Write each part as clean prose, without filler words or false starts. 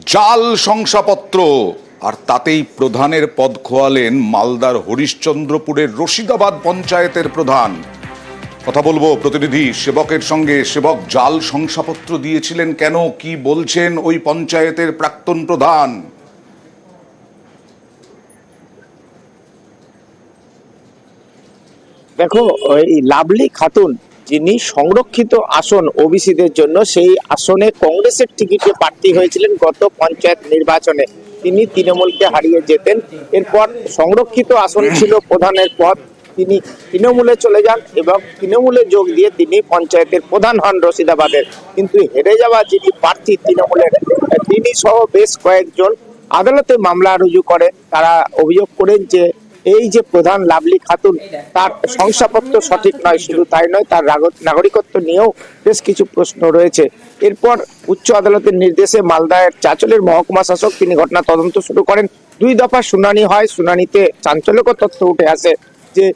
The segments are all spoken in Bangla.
জাল শংসাপত্র, আর তাতেই প্রধানের পদ খোয়ালেন মালদার হরিশ্চন্দ্রপুরের রশিদাবাদ পঞ্চায়েতের প্রধান। কথা বলবো প্রতিনিধি সেবকের সঙ্গে। সেবক, জাল শংসাপত্র দিয়েছিলেন কেন, কি বলছেন ওই পঞ্চায়েতের প্রাক্তন প্রধান? দেখো, ওই লাভলি খাতুন যিনি সংরক্ষিত আসন ওবিসিদের জন্য, সেই আসনে কংগ্রেসের টিকিটে প্রার্থী হয়েছিলেন গত পঞ্চায়েত নির্বাচনে। তিনি তৃণমূলকে হারিয়ে যেতেন। এরপর সংরক্ষিত আসন ছিল প্রধানের পদ, তিনি তৃণমূলে চলে যান এবং তৃণমূলে যোগ দিয়ে তিনি পঞ্চায়েতের প্রধান হন রশিদাবাদের। কিন্তু হেরে যাওয়া যিনি প্রার্থী তৃণমূলের, তিনি সহ বেশ কয়েকজন আদালতে মামলা রুজু করে। তারা অভিযোগ করেন যে এই যে প্রধান লাভলি খাতুন, তার শংসাপত্র সঠিক নয়। শুধু তাই নয়, তার নাগরিকত্ব নিয়েও বেশ কিছু প্রশ্ন রয়েছে। এরপর উচ্চ আদালতের নির্দেশে মালদার চাঁচলের মহকুমা শাসক তিনি ঘটনা তদন্ত শুরু করেন। 2 দফা শুনানি হয়। শুনানিতে চাঞ্চল্যকর তথ্য উঠে আসে যে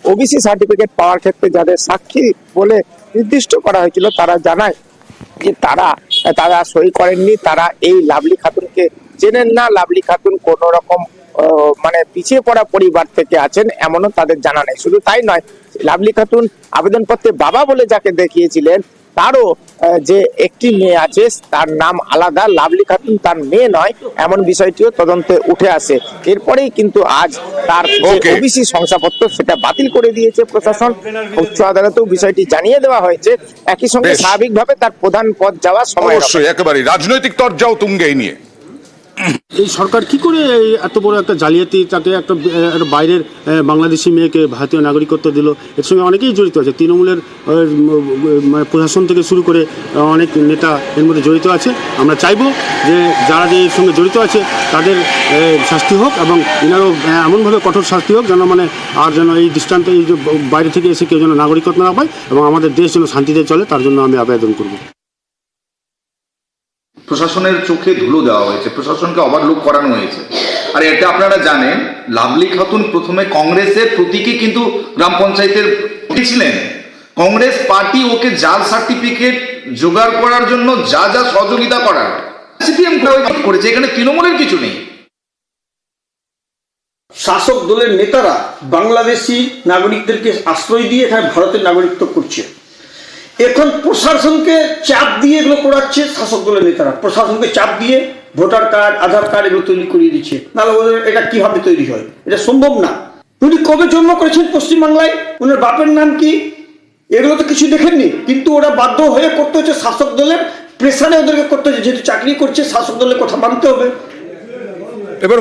ওবিসি সার্টিফিকেট পাওয়ার ক্ষেত্রে যাদের সাক্ষী বলে নির্দিষ্ট করা হয়েছিল, তারা জানায় যে তারা সই করেননি, তারা এই লাভলি খাতুনকে চেনেন না। লাভলি খাতুন কোন রকম মানে পিছিয়ে পড়া পরিবার থেকে আছেন এমনও তাদের জানা নেই। শুধু তাই নয়, লাভলি খাতুন আবেদনপত্রে বাবা বলে যাকে দেখিয়েছিলেন, তারও যে একটি মেয়ে আছে তার নাম আলাদা। লাভলি খাতুন তার মেয়ে নয়, এমন বিষয়টিও তদন্তে উঠে আসে। এরপরেই কিন্তু আজ তার ওবিসি শংসাপত্র সেটা বাতিল করে দিয়েছে প্রশাসন। উচ্চ আদালতেও বিষয়টি জানিয়ে দেওয়া হয়েছে। একই সঙ্গে স্বাভাবিকভাবে তার প্রধান পদ যাওয়া সময় অবশ্যই একেবারে রাজনৈতিক তরজাও তুঙ্গে নিয়ে এই সরকার কি করে এত বড় একটা জালিয়াতি, তাকে একটা বাইরের বাংলাদেশি মেয়েকে ভারতীয় নাগরিকত্ব দিল? এর সঙ্গে অনেকেই জড়িত আছে, তৃণমূলের প্রশাসন থেকে শুরু করে অনেক নেতা এর মধ্যে জড়িত আছে। আমরা চাইব যে যারা এর সঙ্গে জড়িত আছে তাদের শাস্তি হোক, এবং এনারও এমনভাবে কঠোর শাস্তি হোক যেন যেন এই দৃষ্টান্তে এই যে বাইরে থেকে এসে কেউ যেন নাগরিকত্ব না পায় এবং আমাদের দেশ যেন শান্তিতে চলে, তার জন্য আমি আবেদন করব। প্রশাসনের চোখে ধুলো দেওয়া হয়েছে, প্রশাসনকে ওভারলুক করানো হয়েছে। আর এটা আপনারা জানেন, লাভলি খাতুন প্রথমে কংগ্রেসের প্রতীকে কিন্তু গ্রাম পঞ্চায়েতের ছিলেন। কংগ্রেস পার্টি ওকে জাল সার্টিফিকেট জোগাড় করার জন্য যা যা সহযোগিতা করার সিপিএম করেছে, এখানে তৃণমূলের কিছু নেই। শাসক দলের নেতারা বাংলাদেশি নাগরিকদেরকে আশ্রয় দিয়ে এখানে ভারতের নাগরিকত্ব করছে। এখন প্রশাসনকে চাপ দিয়ে এগুলো করাচ্ছে শাসক দলের নেতারা। প্রশাসনকে চাপ দিয়ে ভোটার কার্ড, আধার কার্ড এগুলো তৈরি করিয়ে দিচ্ছে। নাহলে ওদের এটা কিভাবে তৈরি হয়? এটা সম্ভব না। উনি কবে জন্ম করেছেন পশ্চিমবাংলায়, ওনার বাপের নাম কি, এগুলো তো কিছু দেখেননি। কিন্তু ওরা বাধ্য হয়ে করতে হচ্ছে, শাসক দলের প্রেসারে ওদেরকে করতে হচ্ছে। যেহেতু চাকরি করছে, শাসক দলের কথা মানতে হবে। এবার